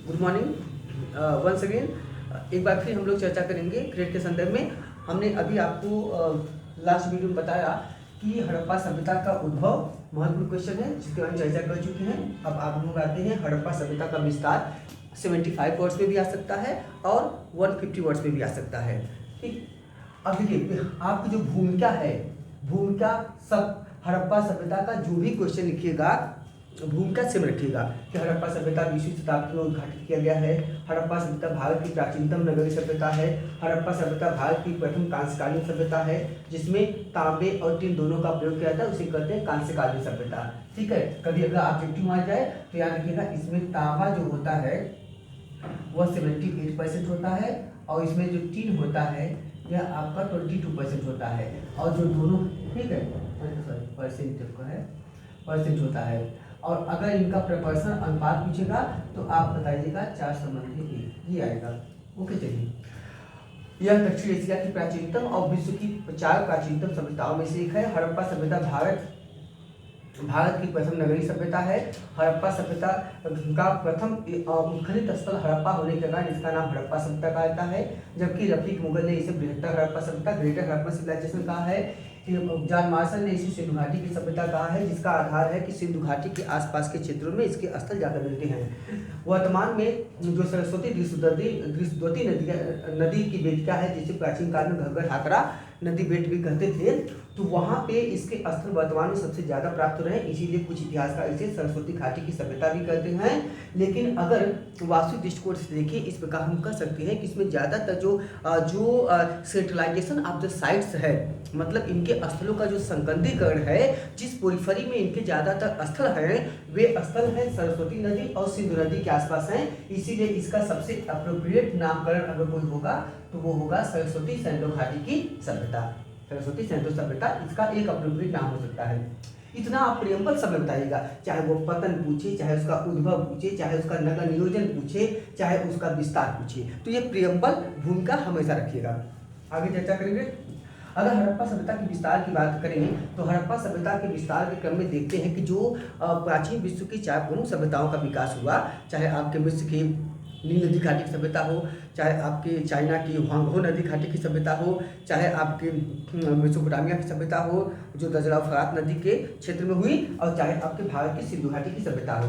Good morning once again. एक बार फिर हम लोग चर्चा करेंगे क्रेट के संदर्भ में। हमने अभी आपको लास्ट वीडियो में बताया कि हड़प्पा सभ्यता का उद्भव महत्वपूर्ण क्वेश्चन है जिसके बारे में चर्चा कर चुके हैं। अब आप लोग आते हैं हड़प्पा सभ्यता का विस्तार 75 वर्ड्स में भी आ सकता है और 150 वर्ड्स में भी आ सकता है। ठीक, अब देखिए आपकी जो भूमिका है, भूमिका सब हड़प्पा सभ्यता का जो भी क्वेश्चन लिखिएगा भूमिका सेम रखिएगा कि हड़प्पा सभ्यता 20वीं शताब्दी में उद्घाटित किया गया है। हड़प्पा सभ्यता भारत की प्राचीनतम नगरीय सभ्यता है। हड़प्पा सभ्यता भारत की प्रथम कांस्यकालीन सभ्यता है जिसमें तांबे और टिन दोनों का प्रयोग किया जाता है, उसे कहते हैं कांस्यकालीन सभ्यता। ठीक है, कभी अगर ऑब्जेक्टिव आ जाए तो याद रखिएगा इसमें तांबा जो होता है वह 78% होता है और इसमें जो टिन होता है यह आपका 22% होता है और जो दोनों ठीक है परसेंट होता है। और अगर इनका प्रपर्सन अनुपात पूछेगा तो आप बताइएगा 4 संबंधी 1 ये आएगा। ओके, चलिए यह दक्षिण एशिया की प्राचीनतम और विश्व की 4 प्राचीनतम सभ्यताओं में से एक है। हड़प्पा सभ्यता भारत की प्रथम नगरीय सभ्यता है। हड़प्पा सभ्यता का प्रथम उत्खनन स्थल हड़प्पा होने के कारण इसका नाम हड़प्पा सभ्यता कहा जाता है, जबकि रफीक मुगल ने इसे बृहत्तर हड़प्पा सभ्यता ग्रेटर हड़प्पा सिविलाइजेशन कहा है। जॉन मार्शल ने इसे सिंधु घाटी की सभ्यता कहा है, जिसका आधार है कि सिंधु घाटी के आसपास के क्षेत्रों में इसके स्थल जाकर मिलते हैं। वर्तमान में जो सरस्वती दृष्टद्वती नदी की बेटिका है जिसे प्राचीन काल में घग्गर हाकरा नदी बेट भी कहते थे, तो वहाँ पे इसके स्थल वर्तमान में सबसे ज़्यादा प्राप्त रहे, इसीलिए कुछ इतिहासकार इसे सरस्वती घाटी की सभ्यता भी कहते हैं। लेकिन अगर वास्तविक दृष्टिकोण से देखिए इस प्रकार हम कह सकते हैं कि इसमें ज़्यादातर जो सेंट्रलाइजेशन ऑफ द साइट्स है, मतलब इनके स्थलों का जो संकंदीकरण है, जिस पोरिफरी में इनके ज़्यादातर स्थल हैं वे स्थल हैं सरस्वती नदी और सिंधु नदी के आसपास हैं, इसीलिए इसका सबसे अप्रोप्रिएट नामकरण अगर कोई होगा तो वो होगा सरस्वती सैंडो घाटी की सभ्यता। सरस्वती सैंडो सभ्यता इसका एक अप्रोप्रिएट नाम हो सकता है। इतना आप प्रियम्बल समय बताइएगा, चाहे वो पतन पूछे, चाहे उसका उद्भव पूछे, चाहे उसका नगर नियोजन पूछे, चाहे उसका विस्तार पूछे, तो ये प्रियम्बल भूमिका हमेशा रखिएगा। आगे चर्चा करेंगे। अगर हड़प्पा सभ्यता के विस्तार की बात करें तो हड़प्पा सभ्यता के विस्तार के क्रम में देखते हैं कि जो प्राचीन विश्व की 4 प्रमुख सभ्यताओं का विकास हुआ, चाहे आपके मिस्र की नील नदी घाटी की सभ्यता हो, चाहे आपके चाइना की हुआंगहो नदी घाटी की सभ्यता हो, चाहे आपके मेसोपोटामिया की सभ्यता हो जो दजला फरात नदी के क्षेत्र में हुई, और चाहे आपके भारत की सिंधु घाटी की सभ्यता हो।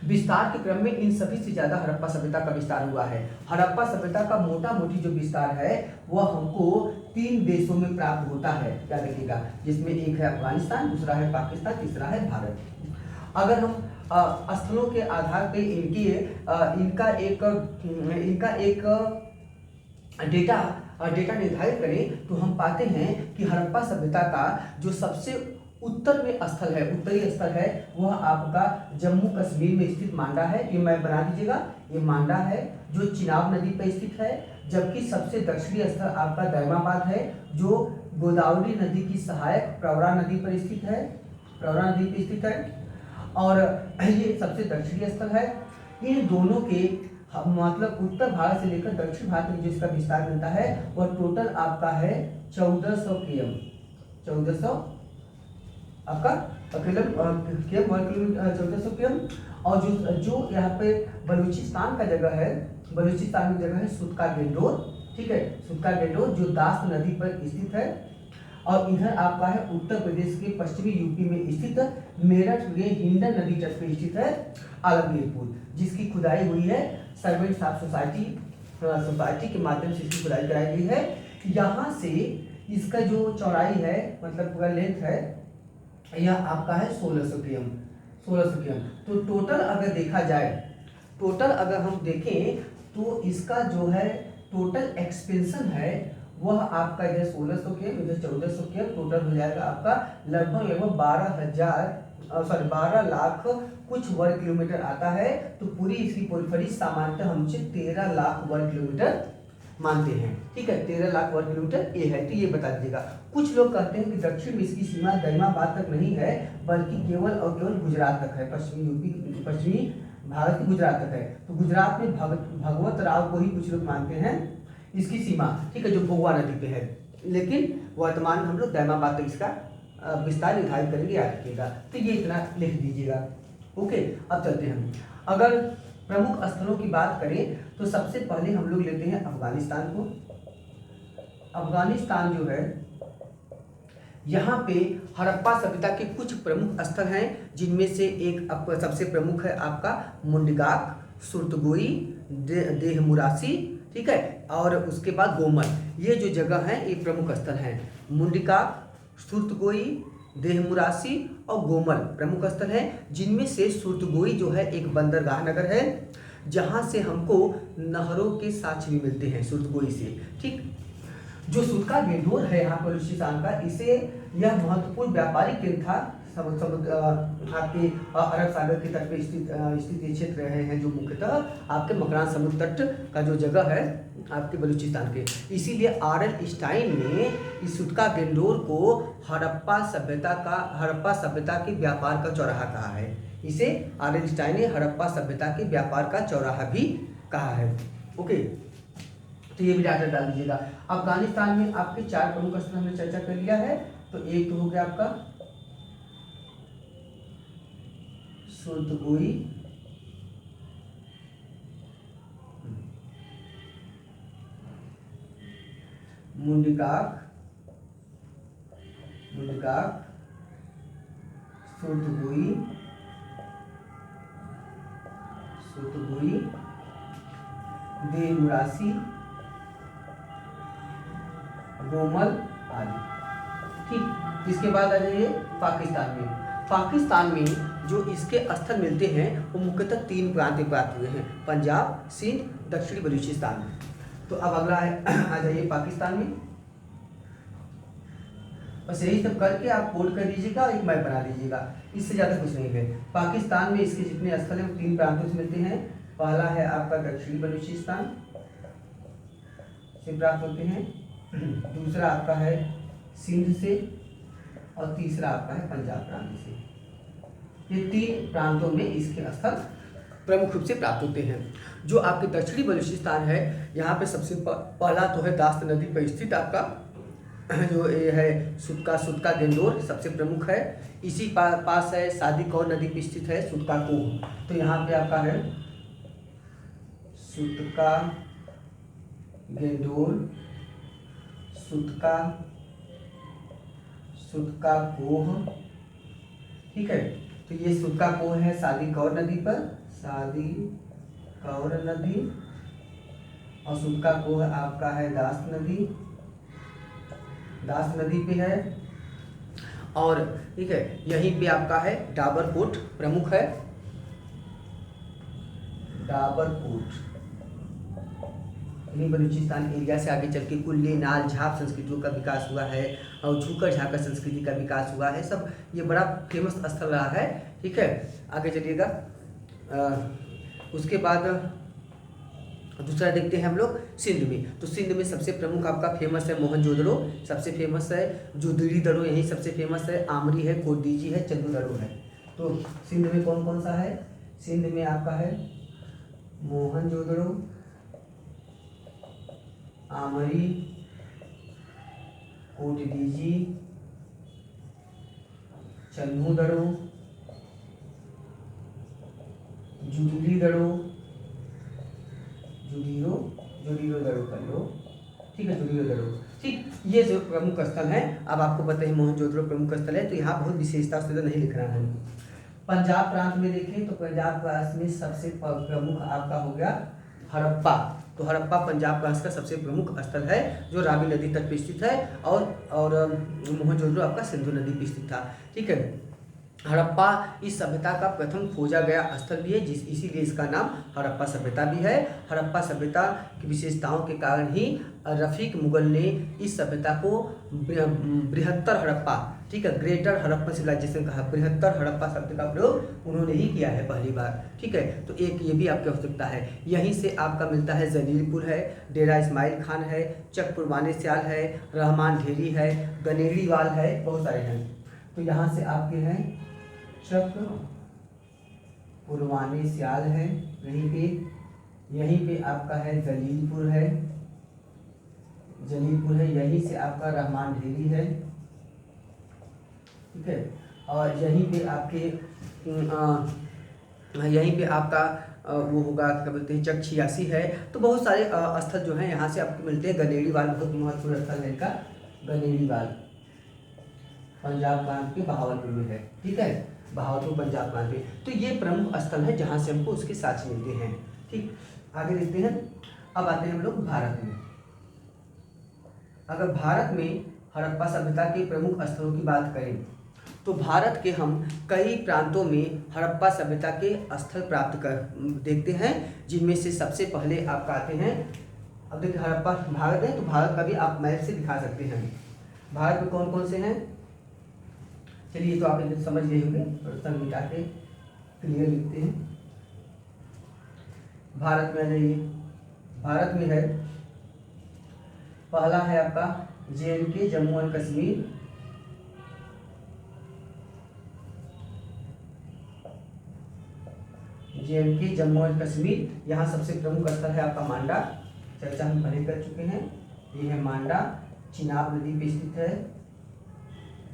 विस्तार के क्रम में इन सभी से ज़्यादा हड़प्पा सभ्यता का विस्तार हुआ है। हड़प्पा सभ्यता का मोटा मोटी जो विस्तार है वह हमको 3 देशों में प्राप्त होता है, क्या देखिएगा, जिसमें एक है अफगानिस्तान, दूसरा है पाकिस्तान, तीसरा है भारत। अगर हम स्थलों के आधार पे इनका एक डेटा निर्धारित करें तो हम पाते हैं कि हड़प्पा सभ्यता का जो सबसे उत्तर में स्थल है, उत्तरी स्थल है, वह आपका जम्मू कश्मीर में स्थित मांडा है। ये मैप बना दीजिएगा, ये मांडा है जो चिनाब नदी पर स्थित है, जबकि सबसे दक्षिणी स्थल आपका दैमाबाद है जो गोदावरी नदी की सहायक प्रवरा नदी पर स्थित है, प्रवरा नदी पर स्थित है, और ये सबसे दक्षिणी स्थल है। इन दोनों के मतलब उत्तर भारत से लेकर दक्षिण भारत में जिसका विस्तार मिलता है वह टोटल आपका है 1400 km, 1400 आपका किलोमीटर 1400 km। और जो यहाँ पे बलूचिस्तान का जगह है, बलूचिस्तान में जगह है सुतका गेंडोर, ठीक है, सुतका गेंडोर जो दास्त नदी पर स्थित है। और इधर आपका है उत्तर प्रदेश के पश्चिमी यूपी में स्थित मेरठ में हिंडन नदी तट पर स्थित है आलमगीरपुर, जिसकी खुदाई हुई है सर्वेंट साफ सोसाइटी के माध्यम से इसकी खुदाई कराई गई है। यहाँ से इसका जो चौड़ाई है मतलब पूरा लेंथ है यह आपका है 1600 km। तो टोटल अगर देखा जाए, टोटल अगर हम देखें तो इसका जो है टोटल एक्सपेंशन है वह आपका इधर 1600 km, इधर 1400 km, टोटल हो जाएगा आपका लगभग 12 लाख कुछ वर्ग किलोमीटर आता है। तो पूरी इसकी पोरिफरी सामान्यतः हम 13 लाख वर्ग किलोमीटर मानते हैं, ठीक है, 13 लाख वर्ग किलोमीटर ये है, तो ये बता दीजिएगा। कुछ लोग कहते हैं कि दक्षिण में इसकी सीमा दैमाबाद तक नहीं है बल्कि केवल और केवल गुजरात तक है, पश्चिमी भारत की गुजरात तक है। तो गुजरात में भगवत राव को ही कुछ लोग मानते हैं इसकी सीमा, ठीक है, जो भोगवा नदी पे है, लेकिन वर्तमान हम लोग दैमाबाद तक इसका विस्तार निर्धारित करेंगे, याद रखिएगा। तो ये इतना लिख दीजिएगा। ओके, अब चलते हैं। अगर प्रमुख स्थलों की बात करें तो सबसे पहले हम लोग लेते हैं अफगानिस्तान को। अफगानिस्तान जो है, यहाँ पे हड़प्पा सभ्यता के कुछ प्रमुख स्थल हैं, जिनमें से एक सबसे प्रमुख है आपका मुंडगाक, सुरतगोई, देहमुरासी, ठीक है, और उसके बाद गोमल। ये जो जगह हैं ये प्रमुख स्थल हैं। मुंडगाक, सुरतगोई, देहमुरासी और गोमल प्रमुख स्थल हैं, जिनमें से सुरतगोई जो है एक बंदरगाह नगर है, जहाँ से हमको नहरों के साक्ष्य भी मिलते हैं सुरतगोई से, ठीक। जो सुतका गेंडोर है यहाँ बलूचिस्तान का, इसे यह महत्वपूर्ण व्यापारिक केंद्र था। समुद्र आपके अरब सागर के तट पे स्थित ये क्षेत्र रहे हैं, जो मुख्यतः आपके मकरान समुद्र तट का जो जगह है आपके बलूचिस्तान के। इसीलिए आर.एल. स्टाइन ने इस सुतका गेंडोर को हड़प्पा सभ्यता के व्यापार का चौराहा कहा है। इसे आर.एल. स्टाइन ने हड़प्पा सभ्यता के व्यापार का चौराहा भी कहा है। ओके, तो ये भी डाटा डाल दीजिएगा। अफगानिस्तान में आपके 4 प्रमुख स्थल हमने चर्चा कर लिया है। तो एक तो हो गया आपका सुरतगोई, मुंडगाक, सुरतगोई, देहमुरासी, गोमल आदि, ठीक। इसके बाद आ जाइए पाकिस्तान में। पाकिस्तान में जो इसके स्थल मिलते हैं वो मुख्यतः 3 प्रांत में प्राप्त हुए हैं, पंजाब, सिंध, दक्षिणी बलूचिस्तान। तो अब अगला है आ जाइए पाकिस्तान में। बस यही सब करके आप कोड कर लीजिएगा, एक मैप बना लीजिएगा, इससे ज़्यादा कुछ नहीं है। पाकिस्तान में इसके जितने स्थल हैं वो 3 प्रांतों से मिलते हैं। पहला है आपका दक्षिणी बलूचिस्तान से प्राप्त होते हैं, दूसरा आपका है सिंध से, और तीसरा आपका है पंजाब प्रांत से। ये 3 प्रांतों में इसके स्थल प्रमुख रूप से प्राप्त होते हैं। जो आपके दक्षिणी बलूचिस्तान है, यहाँ पे सबसे पहला तो है दास्त नदी पर स्थित आपका जो ये है सुतका गेंडोर सबसे प्रमुख है। इसी पास है सादी कौर नदी पर स्थित है सुतका कोह। तो यहाँ पे आपका है सुतका गेंडोर, सुतका कोह, ठीक है। तो ये सुतका कोह है सादी कौर नदी पर, और सुतका कोह आपका है दास्त नदी पे है। और ठीक है, यहीं पे आपका है डाबरकोट प्रमुख है, डाबरकोट। बलूचिस्तान एरिया से आगे चल के कुल्ले, नाल, झाप संस्कृतियों का विकास हुआ है, और झूकर झाकर संस्कृति का विकास हुआ है। सब ये बड़ा फेमस स्थल रहा है, ठीक है। आगे चलिएगा। उसके बाद दूसरा देखते हैं हम लोग सिंध में। तो सिंध में सबसे प्रमुख आपका फेमस है मोहनजोदड़ो, सबसे फेमस है जुदीड़ी दड़ो, यही सबसे फेमस है। आमरी है, कोडीजी है, चंदू दड़ो है। तो सिंध में कौन कौन सा है? सिंध में आपका है मोहनजोदड़ो, आमरी, कोटडीजी, चन्नू दड़ो, जुडीरी दड़ो, जुडीरो दड़ो कर लो, ठीक है, जुडीरो दड़ो, ठीक। ये जो प्रमुख स्थल है, अब आपको पता है मोहनजोदड़ो प्रमुख स्थल है, तो यहाँ बहुत विशेषता से तो नहीं लिखना है। पंजाब प्रांत में देखें तो पंजाब प्रांत में सबसे प्रमुख आपका हो गया हड़प्पा। तो हड़प्पा पंजाब प्रांत का सबसे प्रमुख स्थल है, जो रावी नदी तट पर स्थित है, और मोहनजोदड़ो आपका सिंधु नदी पर स्थित था, ठीक है। हड़प्पा इस सभ्यता का प्रथम खोजा गया स्थल भी है, इसीलिए इसका नाम हड़प्पा सभ्यता भी है। हड़प्पा सभ्यता की विशेषताओं के कारण ही रफीक मुगल ने इस सभ्यता को बृहत्तर हड़प्पा, ठीक है, ग्रेटर हड़प्पा सिविलाइजेशन कहा। बृहत्तर हड़प्पा शब्द का प्रयोग उन्होंने ही किया है पहली बार, ठीक है। तो एक ये भी आपकी आवश्यकता है। यहीं से आपका मिलता है जलीलपुर है, डेरा इस्माइल खान है, चक पुरवाने स्याल है, रहमान ढेरी है, गनेड़ी वाल है, बहुत सारे हैं। तो यहाँ से आपके हैं चक पुरवाने स्याल है, यहीं पे आपका है जलीलपुर है, यहीं से आपका रहमान ढेरी है, ठीक है। और यहीं पे आपका वो होगा क्या बोलते हैं चक 86 है। तो बहुत सारे स्थल जो हैं यहाँ से आपको मिलते हैं। गनेड़ीवाल बहुत महत्वपूर्ण स्थल है इनका, गनेड़ीवाल पंजाब प्रांत के बहावलपुर में है, ठीक है, बहावलपुर पंजाब प्रांत में। तो ये प्रमुख स्थल है जहाँ से हमको उसके साक्ष्य मिलते हैं। ठीक, आगे देखते हैं। अब आते हैं हम लोग भारत में। अगर भारत में हड़प्पा सभ्यता के प्रमुख स्थलों की बात करें तो भारत के हम कई प्रांतों में हड़प्पा सभ्यता के स्थल प्राप्त कर देखते हैं, जिनमें से सबसे पहले आपका आते हैं। अब देखिए हड़प्पा भारत है तो भारत का भी आप मैप से दिखा सकते हैं। भारत में कौन कौन से हैं, चलिए तो आप इन्हें समझ गए होंगे, प्रश्न मिटा के क्लियर लिखते हैं। भारत में आ जाइए, भारत में है पहला है आपका JNK Jammu and Kashmir, JNK Jammu and Kashmir. यहाँ सबसे प्रमुख स्थल है आपका मांडा, चर्चा हम पहले कर चुके हैं। ये है मांडा, चिनाब नदी पे स्थित है,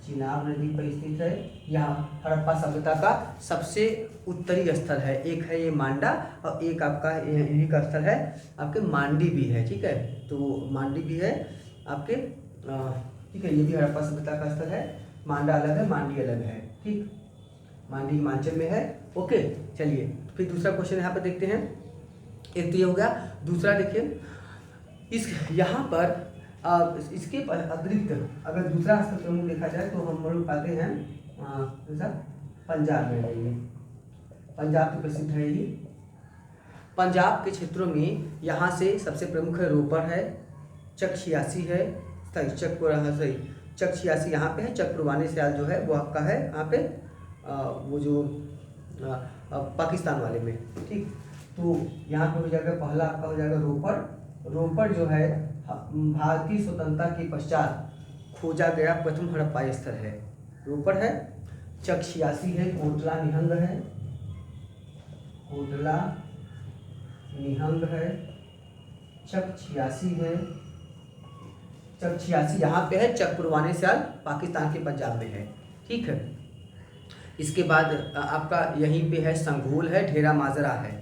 चिनाब नदी पर स्थित है। यहाँ हड़प्पा सभ्यता का सबसे उत्तरी स्थल है, एक है ये मांडा और एक आपका यही का स्थल है आपके मांडी भी है, ठीक है। तो मांडी भी है आपके, ठीक है, ये भी हड़प्पा सभ्यता का स्थल है। मांडा अलग है, मांडी अलग है, ठीक, मांडी हिमाचल में है। ओके, चलिए फिर दूसरा क्वेश्चन यहाँ पर देखते हैं। एक तो ये हो गया, दूसरा देखिए इस यहाँ पर इसके अतिरिक्त अगर दूसरा स्थल प्रमुख देखा जाए तो हम लोग पाते हैं जैसा पंजाब में रहेंगे। पंजाब तो प्रसिद्ध है ही। पंजाब के क्षेत्रों में यहाँ से सबसे प्रमुख है रोपड़ है, चक 86 है, सही चक 86 यहाँ पे है। चक पुरवाने से जो है वो आपका है यहाँ पे वो जो पाकिस्तान वाले में, ठीक। तो यहाँ पे हो जाएगा पहला आपका हो जाएगा रोपड़। रोपड़ जो है भारतीय स्वतंत्रता के पश्चात खोजा गया प्रथम हड़प्पा स्थल है, रोपड़ है। चक 86 है, कोटला निहंग है, कोटला निहंग है, चक 86 है, चक 86 यहाँ पे है। चक पुरवाने साल पाकिस्तान के पंजाब में है, ठीक है। इसके बाद आपका यहीं पे है संघोल है, ढेरा माजरा है,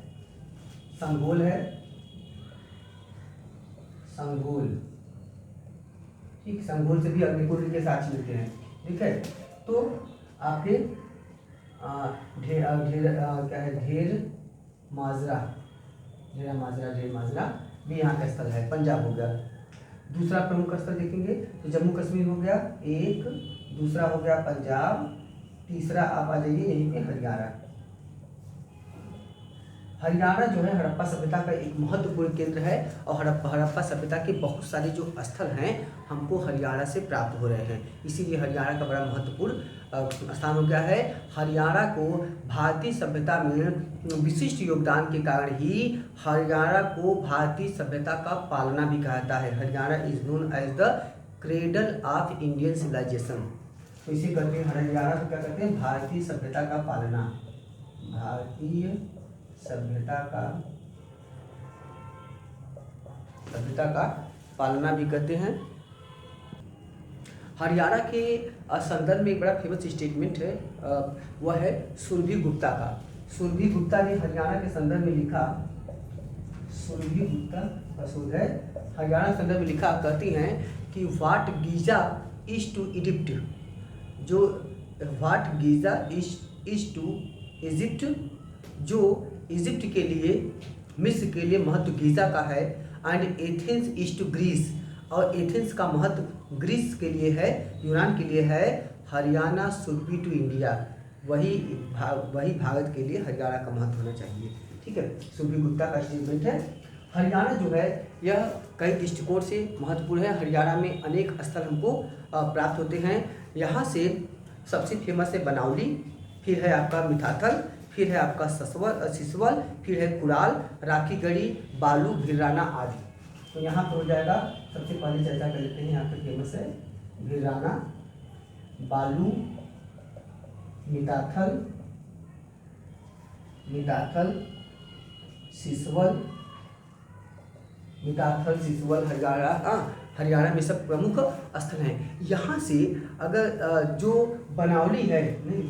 संघोल है, संघोल, ठीक, संघोल से भी अग्निकुंड के साक्ष्य मिलते हैं, ठीक है। तो आपके क्या है ढेर माजरा, ढेरा माजरा, ढेर माजरा भी यहाँ का स्थल है, पंजाब हो गया। दूसरा प्रमुख स्थल देखेंगे तो जम्मू कश्मीर हो गया एक, दूसरा हो गया पंजाब, तीसरा आप आ जाइए यहीं पे हरियाणा। हरियाणा जो है हड़प्पा सभ्यता का एक महत्वपूर्ण केंद्र है और हड़प्पा सभ्यता के बहुत सारे जो स्थल हैं हमको हरियाणा से प्राप्त हो रहे हैं, इसीलिए हरियाणा का बड़ा महत्वपूर्ण स्थान हो गया है। हरियाणा को भारतीय सभ्यता में विशिष्ट योगदान के कारण ही हरियाणा को भारतीय सभ्यता का पालना भी कहा जाता है। Haryana is known as the cradle of Indian civilization. तो इसे कहते हैं हरियाणा को क्या कहते हैं, भारतीय सभ्यता का पालना, भारतीय सभ्यता का पालना भी कहते हैं। हरियाणा के संदर्भ में एक बड़ा फेमस स्टेटमेंट है, वह है सुरभि गुप्ता का। सुरभि गुप्ता ने हरियाणा के संदर्भ में लिखा, सुरभि गुप्ता का शोध है, हरियाणा के संदर्भ में लिखा, कहती हैं कि what Giza is to Egypt, जो what Giza is to Egypt, जो इजिप्ट के लिए, मिस्र के लिए महत्व गीजा का है, and Athens is to Greece, और एथेंस का महत्व ग्रीस के लिए है, यूनान के लिए है। Haryana should be to India, वही भारत के लिए हरियाणा का महत्व होना चाहिए, ठीक है। सुरभि गुप्ता का स्टेटमेंट है। हरियाणा जो है यह कई दृष्टिकोण से महत्वपूर्ण है। हरियाणा में अनेक स्थल हमको प्राप्त होते हैं। यहाँ से सबसे फेमस है बनावली, फिर है आपका मिठाथल, फिर है आपका सिसवल, फिर है कुराल, राखीगढ़ी, बालू, भिराना आदि। तो यहाँ पर हो जाएगा, सबसे पहले चर्चा कर लेते हैं। यहाँ पे फेमस है भिराना, बालू, मिठाथल, सिसवल, हरियाणा में सब प्रमुख स्थल हैं। यहाँ से अगर जो बनावली है, नहीं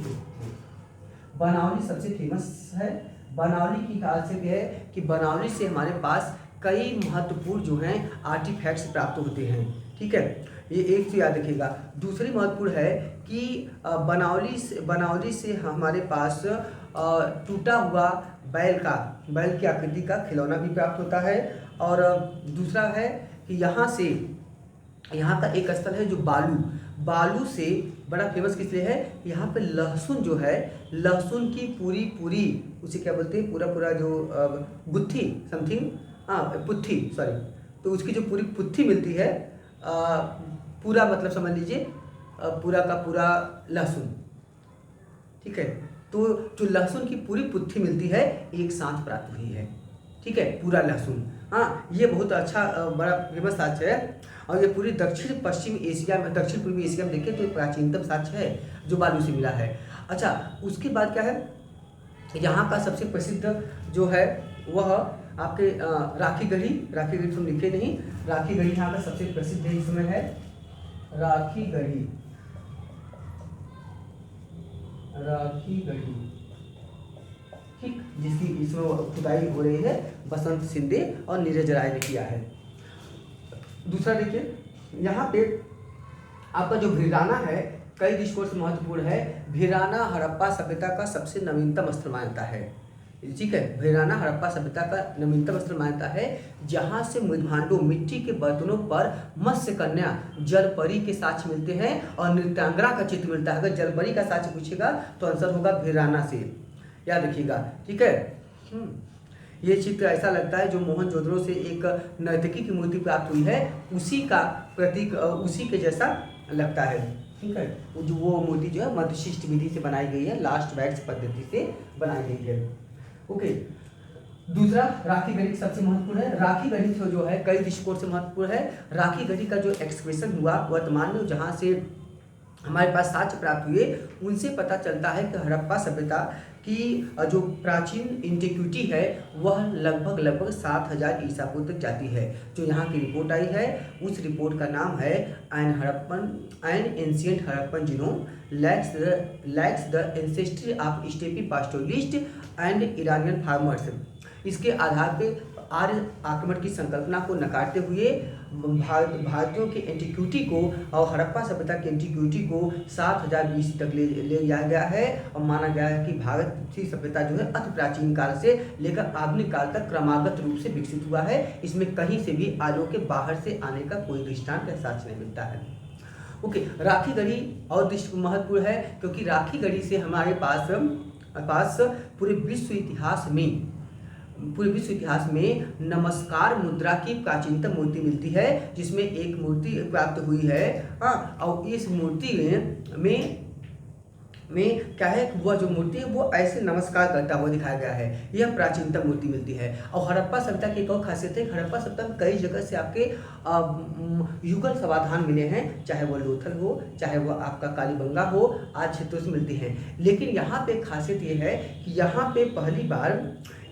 बनावली सबसे फेमस है। बनावली की खासियत यह है कि बनावली से हमारे पास कई महत्वपूर्ण जो हैं आर्टिफैक्ट्स प्राप्त होते हैं। ठीक है, ये एक तो याद रखिएगा। दूसरी महत्वपूर्ण है कि बनावली से हमारे पास टूटा हुआ बैल की आकृति का खिलौना भी प्राप्त होता है। और दूसरा है कि यहाँ का एक स्थल है जो बालू से बड़ा फेमस किस लिए है, यहाँ पे लहसुन जो है, लहसुन की पूरी उसे क्या बोलते हैं, पूरा जो गुत्थी समथिंग, पुत्थी, सॉरी, तो उसकी जो पूरी पुत्थी मिलती है, पूरा मतलब समझ लीजिए पूरा का पूरा लहसुन। ठीक है, तो जो लहसुन की पूरी पुत्थी मिलती है एक साथ प्राप्त हुई है। ठीक है, पूरा लहसुन, हाँ, ये बहुत अच्छा बड़ा फेमस साक्ष्य है। और ये पूरी दक्षिण पूर्वी एशिया में देखें तो ये प्राचीनतम साक्ष्य है जो बालू से मिला है। अच्छा, उसके बाद क्या है, यहाँ का सबसे प्रसिद्ध जो है वह आपके राखी गढ़ी तो हम लिखे नहीं, राखी गढ़ी यहाँ का सबसे प्रसिद्ध इसमें है राखी गढ़ी, ठीक, जिसकी इसमें खुदाई हो रही है बसंत शिंदे और नीरज राय ने किया है। दूसरा देखिए, यहाँ पे आपका जो भिराना है कई दृष्टिकोण से महत्वपूर्ण है। भिराना हड़प्पा सभ्यता का सबसे नवीनतम स्थल मानता है। ठीक है, भिराना हड़प्पा सभ्यता का नवीनतम स्थल मानता है, जहाँ से मृदभांडों मिट्टी के बर्तनों पर मत्स्य कन्या जलपरी के साक्ष्य मिलते हैं और नृत्यांगना का चित्र मिलता है। अगर जलपरी का साक्ष्य पूछेगा तो आंसर होगा भिराना से, याद रखिएगा। ठीक है, ये चित्र ऐसा लगता है जो मोहनजोदड़ो से एक नर्तकी की मूर्ति प्राप्त हुई है, उसी का प्रतीक, उसी के जैसा लगता है। ठीक है, वो मूर्ति जो है मध्यशिष्ट विधि से बनाई गई है, लास्ट वैक्स पद्धति से बनाई गई है। ओके, दूसरा राखी गढ़ी सबसे महत्वपूर्ण है। राखी गढ़ी जो है कई दृष्टिकोण से महत्वपूर्ण है। राखी गढ़ी का जो एक्सकवेशन हुआ वर्तमान में जहाँ से हमारे पास साक्ष्य प्राप्त हुए, उनसे पता चलता है कि हड़प्पा सभ्यता की जो प्राचीन एंटिक्विटी है वह लगभग 7000 ईसा पूर्व तक जाती है। जो यहाँ की रिपोर्ट आई है उस रिपोर्ट का नाम है an ancient Harappan genome lacks the ancestry of steppe pastoralists and Iranian farmers. इसके आधार पे आर्य आक्रमण की संकल्पना को नकारते हुए भारतीयों के एंटिक्विटी को और हड़प्पा सभ्यता की एंटिक्विटी को 7000 BC तक ले जाया गया है। और माना गया है कि भारतीय सभ्यता जो है अति प्राचीन काल से लेकर आधुनिक काल तक क्रमागत रूप से विकसित हुआ है। इसमें कहीं से भी आर्यों के बाहर से आने का कोई दृष्टांत या साक्ष्य नहीं मिलता है। ओके, राखी गढ़ी और महत्वपूर्ण है क्योंकि राखी गढ़ी से हमारे पास पूरे विश्व इतिहास में नमस्कार मुद्रा की प्राचीनतम मूर्ति मिलती है, जिसमें एक मूर्ति प्राप्त हुई है। और इस मूर्ति में क्या है, वह जो मूर्ति है वो ऐसे नमस्कार करता हुआ दिखाया गया है। यह प्राचीनतम मूर्ति मिलती है। और हड़प्पा सभ्यता की एक और खासियत है, हड़प्पा सभ्यता में कई जगह से आपके युगल समाधान मिले हैं, चाहे वह लोथल हो, चाहे वह आपका कालीबंगा हो, आज क्षेत्रों से मिलती हैं। लेकिन यहाँ पे खासियत ये है कि यहाँ पे पहली बार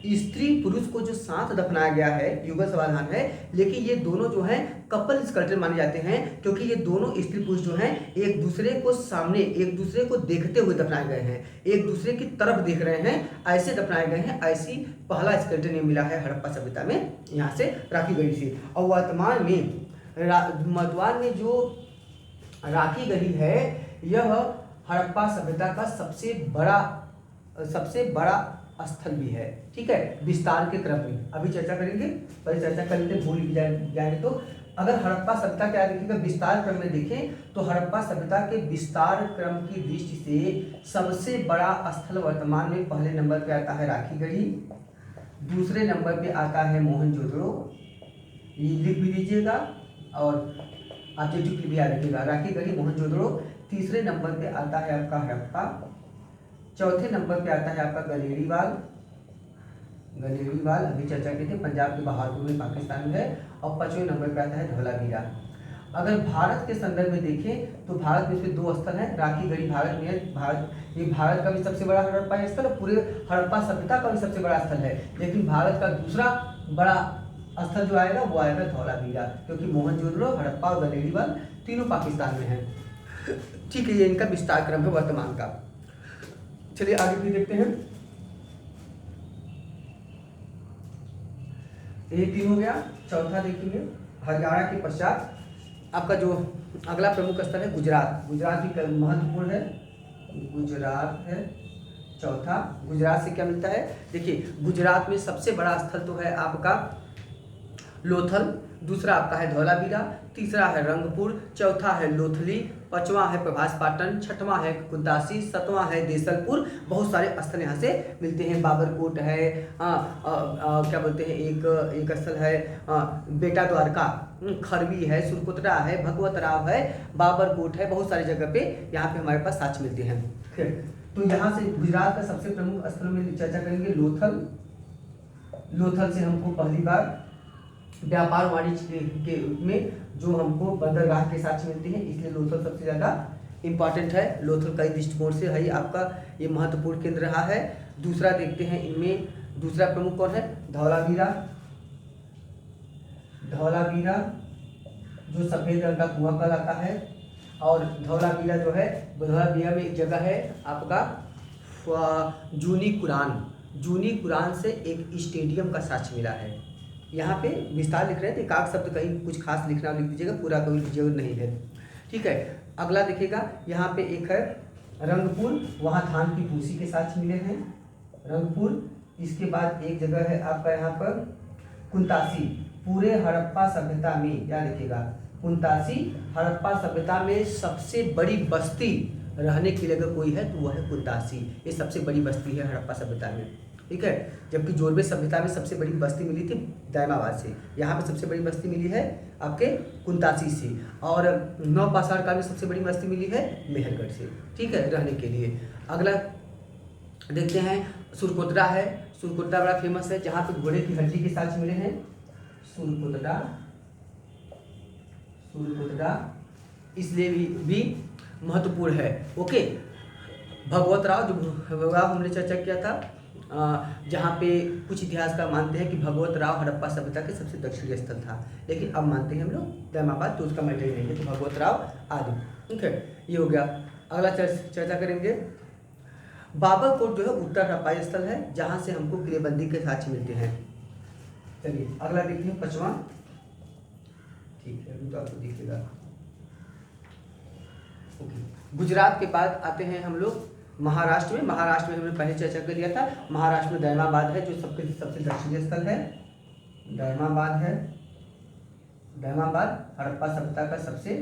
स्त्री पुरुष को जो साथ दफनाया गया है युगल समाधान है, लेकिन ये दोनों जो हैं कपल स्कल्पचर माने जाते हैं क्योंकि ये दोनों स्त्री पुरुष जो हैं एक दूसरे को सामने, एक दूसरे को देखते हुए दफनाए गए हैं, एक दूसरे की तरफ देख रहे हैं, ऐसे दफनाए गए हैं। ऐसी पहला स्कल्पचर मिला है हड़प्पा सभ्यता में, यहाँ से राखी गढ़ी से। और वर्तमान में जो राखी गढ़ी है यह हड़प्पा सभ्यता का सबसे बड़ा स्थल भी है। ठीक है, विस्तार के क्रम में अभी चर्चा करेंगे, पहले चर्चा कर लेते, भूल भी जाएंगे। तो अगर हड़प्पा सभ्यता क्या देखिएगा, विस्तार क्रम में देखें तो हड़प्पा सभ्यता के विस्तार क्रम की दृष्टि से सबसे बड़ा स्थल वर्तमान में पहले नंबर पे आता है राखी गढ़ी, दूसरे नंबर पे आता है मोहनजोदड़ो, ये लिख भी दीजिएगा और आप जो भी याद रखिएगा, राखी गढ़ी, मोहनजोदड़ो। तीसरे नंबर पे आता है आपका हड़प्पा, चौथे नंबर पे आता है आपका गलेड़ीवाल अभी चर्चा की थी, पंजाब के बहादुर में पाकिस्तान में है। और पांचवें नंबर पे आता है धौलावीरा। अगर भारत के संदर्भ में देखें तो भारत में इसमें 2 स्थल हैं। राखी गढ़ी भारत में ये भारत का भी सबसे बड़ा हड़प्पा स्थल है, पूरे हड़प्पा सभ्यता का भी सबसे बड़ा स्थल है। लेकिन भारत का दूसरा बड़ा स्थल जो आएगा वो आएगा धौलावीरा, क्योंकि मोहनजोदड़ो, हड़प्पा और गलेड़ीवाल तीनों पाकिस्तान में है। ठीक है, ये इनका विस्तार क्रम है वर्तमान का। चलिए आगे भी देखते हैं। ये 3 हो गया। चौथा देखेंगे हरियाणा के पश्चात आपका जो अगला प्रमुख स्थल है गुजरात। गुजरात भी महत्वपूर्ण है, गुजरात है चौथा। गुजरात से क्या मिलता है, देखिए गुजरात में सबसे बड़ा स्थल तो है आपका लोथल, दूसरा आपका है धौलावीरा, तीसरा है रंगपुर, चौथा है लोथली, पांचवा है प्रभास पाटन, छठवां है कुदासी, सातवां है देसलपुर। बहुत सारे स्थल यहाँ से मिलते हैं। बाबरकोट है, क्या बोलते हैं, एक स्थल है बेटा द्वारका, खरवी है, सुरकोतरा है, भगवत राव है, बाबरकोट है। बहुत सारी जगह पे यहाँ पे हमारे पास साक्ष्य मिलते हैं। फिर तो यहाँ से गुजरात का सबसे प्रमुख स्थल में चर्चा करेंगे लोथल। लोथल से हमको पहली बार व्यापार वाणिज्य के में जो हमको बंदरगाह के साथ मिलते हैं, इसलिए लोथल सबसे ज़्यादा इम्पॉर्टेंट है। लोथल कई दृष्टिकोण से है आपका ये महत्वपूर्ण केंद्र रहा है। दूसरा देखते हैं इनमें दूसरा प्रमुख कौन है, धौलावीरा। धौलावीरा जो सफ़ेद रंग का कुआं कहलाता है। और धौलावीरा जो है, धौलावीरा में एक जगह है आपका जूनी कुरान। जूनी कुरान से एक स्टेडियम का साक्ष्य मिला है। यहाँ पे विस्तार लिख रहे हैं तो एक आध शब्द कहीं कुछ खास लिखना लिख दीजिएगा, पूरा कभी जरूर नहीं है, ठीक है। अगला देखिएगा यहाँ पे एक है रंगपुर, वहाँ धान की भूसी के साक्ष्य मिले हैं, रंगपुर। इसके बाद एक जगह है आपका यहाँ पर कुंतासी। पूरे हड़प्पा सभ्यता में क्या लिखिएगा, कुंतासी हड़प्पा सभ्यता में सबसे बड़ी बस्ती रहने के लिए अगर कोई है तो वह है कुंतासी। ये सबसे बड़ी बस्ती है हड़प्पा सभ्यता में, ठीक है। जबकि जोरबे सभ्यता में सबसे बड़ी बस्ती मिली थी दैमाबाद से, यहाँ पे सबसे बड़ी बस्ती मिली है आपके कुंतासी से। और नवपाषाण काल में सबसे बड़ी बस्ती मिली है मेहरगढ़ से, ठीक है, रहने के लिए। अगला देखते हैं सुरकोतरा है। सुरकोतरा बड़ा फेमस है, जहाँ पे घोड़े की हड्डी के साक्ष्य मिले हैं। सुरकोतरा, सुरकोतरा इसलिए भी महत्वपूर्ण है, ओके। भगवत राव, जो भगवत राव हमने चर्चा किया था, जहाँ पे कुछ इतिहासकार मानते हैं कि भगवत राव हड़प्पा सभ्यता के सबसे दक्षिणी स्थल था, लेकिन अब मानते हैं हम लोग दैमाबाद, तो उसका मैटर ही नहीं है, तो भगवत राव आदि, ठीक है। ये हो गया। अगला चर्चा करेंगे बाबरकोट, जो है उत्तर हड़प्पा स्थल है, जहाँ से हमको किलेबंदी के साक्ष्य मिलते हैं। चलिए अगला देखते हैं पांचवा, ठीक है, तो आपको दिखेगा, ओके। गुजरात के बाद आते हैं हम लोग महाराष्ट्र में। महाराष्ट्र में हमने पहले चर्चा कर लिया था। महाराष्ट्र में दैमाबाद है, जो सबसे दक्षिणी स्थल है। दैमाबाद है, दैमाबाद हड़प्पा सभ्यता का सबसे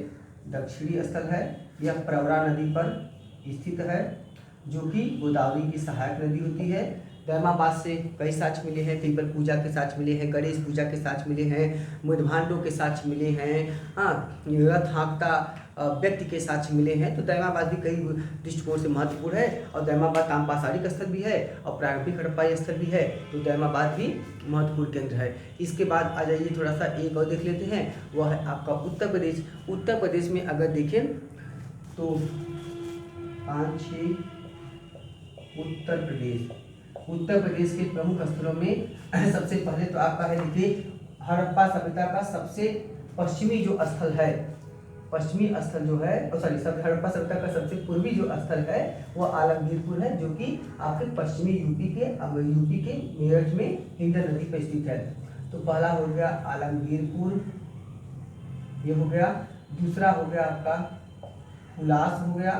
दक्षिणी स्थल है। यह प्रवरा नदी पर स्थित है, जो कि गोदावरी की सहायक नदी होती है। दैमाबाद से कई साक्ष्य मिले हैं, पीपल पूजा के साक्ष्य मिले हैं, गणेश पूजा के साक्ष्य मिले हैं, मुदभांडों के साक्ष्य मिले हैं, रथ हाँकता व्यक्ति के साक्ष्य मिले हैं। तो दैमाबाद भी कई दृष्टिकोण से महत्वपूर्ण है। और दैमाबाद ताम्रपाषाणिक स्थल भी है और प्रारंभिक हड़प्पाई स्थल भी है, तो दैमाबाद भी महत्वपूर्ण केंद्र है। इसके बाद आ जाइए थोड़ा सा एक और देख लेते हैं, वह है आपका उत्तर प्रदेश। उत्तर प्रदेश में अगर देखें तो 5-6 उत्तर प्रदेश, उत्तर प्रदेश के प्रमुख स्थलों में सबसे पहले तो आपका है, देखिए हड़प्पा सभ्यता का सबसे पश्चिमी जो स्थल है, पश्चिमी स्थल जो है, हड़प्पा सभ्यता का सबसे पूर्वी जो स्थल है वो आलमगीरपुर है, जो कि आपके पश्चिमी यूपी के मेरठ में हिंडन नदी पर स्थित है। तो पहला हो गया आलमगीरपुर, ये हो गया। दूसरा हो गया आपका हुलास हो गया।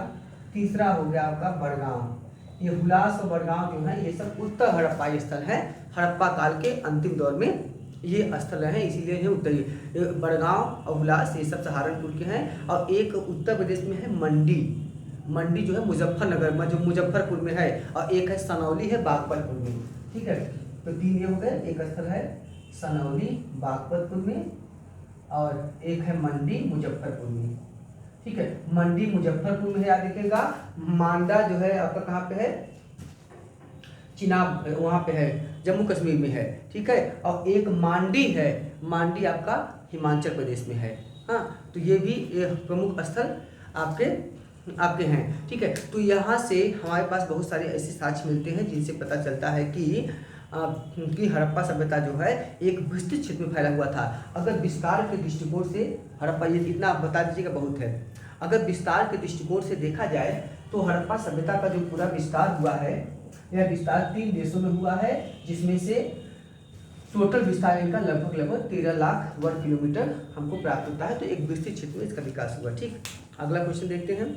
तीसरा हो गया आपका बड़गांव। ये हुलास और बड़गांव जो है ये सब उत्तर हड़प्पाई स्थल है। हड़प्पा काल के अंतिम दौर में ये स्थल हैं, इसीलिए ये उत्तरी। बड़गांव और हुलास ये सब सहारनपुर के हैं। और एक उत्तर प्रदेश में है मंडी, मंडी जो है मुजफ्फरनगर जो मुजफ्फरपुर में है, और एक है सनौली है बागपतपुर में, ठीक है। तो 3 ये हो गए। एक स्थल है सनौली बागपतपुर में और एक है मंडी मुजफ्फरपुर में, ठीक है। मंडी मुजफ्फरपुर में याद रखिएगा। मांडा जो है आपका कहाँ पे है, चिनाब वहाँ पे है, जम्मू कश्मीर में है, ठीक है। और एक मांडी है, मांडी आपका हिमाचल प्रदेश में है। हाँ, तो ये भी प्रमुख स्थल आपके हैं, ठीक है। तो यहाँ से हमारे पास बहुत सारे ऐसे साक्ष्य मिलते हैं जिनसे पता चलता है कि हड़प्पा सभ्यता जो है एक विस्तृत क्षेत्र में फैला हुआ था। अगर विस्तार के दृष्टिकोण से हड़प्पा, ये इतना आप बता दीजिएगा बहुत है, अगर विस्तार के दृष्टिकोण से देखा जाए तो हड़प्पा सभ्यता का जो पूरा विस्तार हुआ है, यह विस्तार 3 देशों में हुआ है, जिसमें से टोटल विस्तार इनका लगभग 13 लाख वर्ग किलोमीटर हमको प्राप्त होता है। तो एक विस्तृत क्षेत्र में इसका विकास हुआ। ठीक, अगला क्वेश्चन देखते हैं।